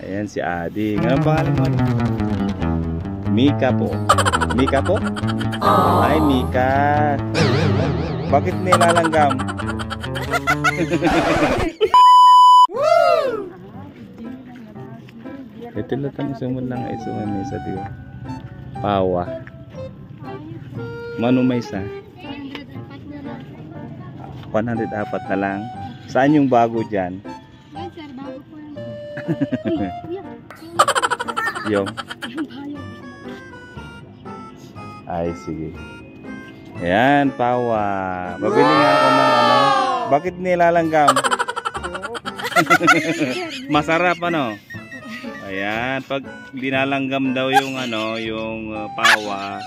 Ayan si Ading. Anong pangalan mo? Mika po. Mika po? Ay, Mika. Bakit nilalanggam? Ito lang isumun lang isumun may sa diyo. Pawa. Mano may isa? 104 na lang. Saan yung bago dyan? Sir, bago po yan. Yung? Ay, sige. Ayan, pawa. Babili nga ako ng ano. Bakit nilalanggam? Masarap ano? Ayan, pag linalanggam daw yung ano, yung pawa,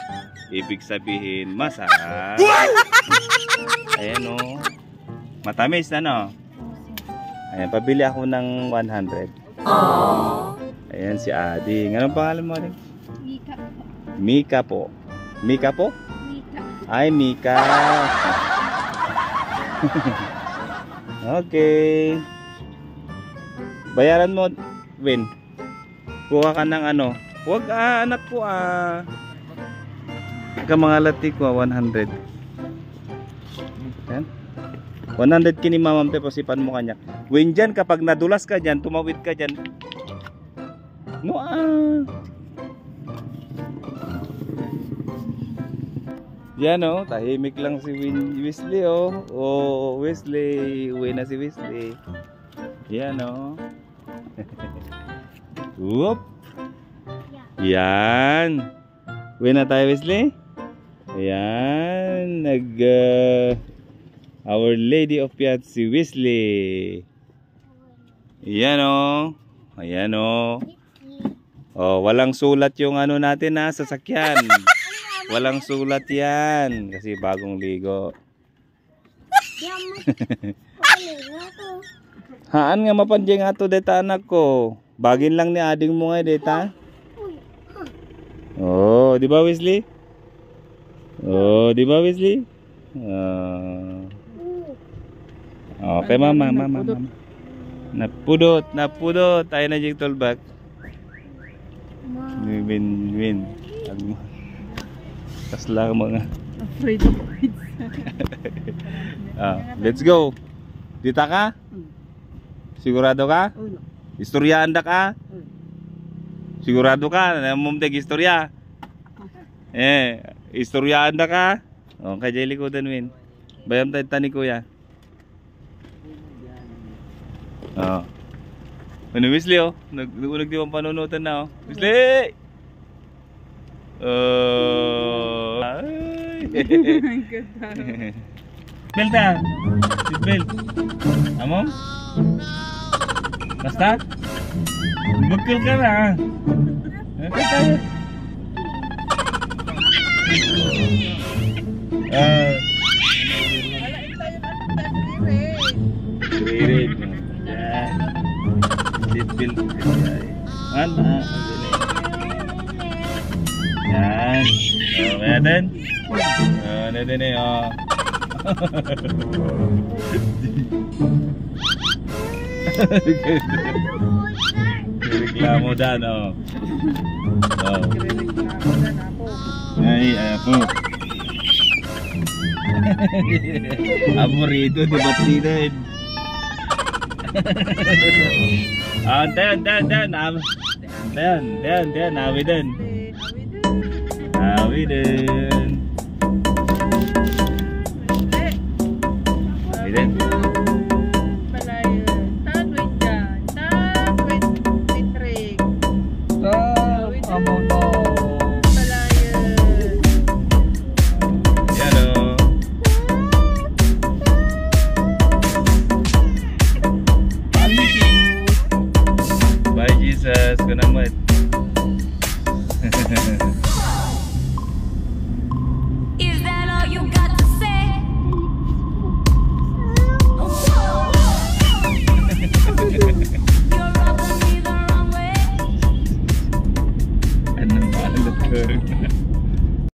ibig sabihin masarap. Ayan o. Matamis ano? Ayan, pabili ako ng 100. Ayan si Ading. Anong pangalan mo rin? Mika po. Mika po. Mika po? Mika. Ay, Mika. Okay. Bayaran mo, Win. Kuha ka ng ano. Huwag anak ko Kamangalati ko 100. Yan. 100 kini mamam te posipan mo kanya. Win dyan kapag nadulas ka dyan, tumawid ka dyan. No Yan tahimik lang si Wesley Oh, Wesley, uwi na si Wesley. Yan Whoop. Yan. Uwi na tayo, Wesley. Ayan, Our Lady of Piat si Wesley. Ayan Ayan walang sulat yung ano natin sasakyan. Walang sulat yan kasi bagong ligo. Haan nga mapanjay nga to deta anak ko. Bagin lang ni ading mo nga deta. Oh, di ba Wesley? Oh, di ba Wesley? Okay, mama. Napudot. Tayo na jig tolbak. Win. Kasla mga. Afraid of kids. Let's go. Dita ka? Sigurado ka? Istoryaan da ka? Sigurado ka? Namumteg istorya? Istoryaan da ka? Okay, jay likodan Win. Bayam tayo tani kuya. Ano Wesley nag di mong panunutan na Wesley! Belta! Seatbelt! Amom? Basta? Bagkal ka na tayo. Ririt. Seatbelt. Mana? Yan. Kaya din? Natin reklamo dan Ay, ako. Aburrido di batinin. Awi din.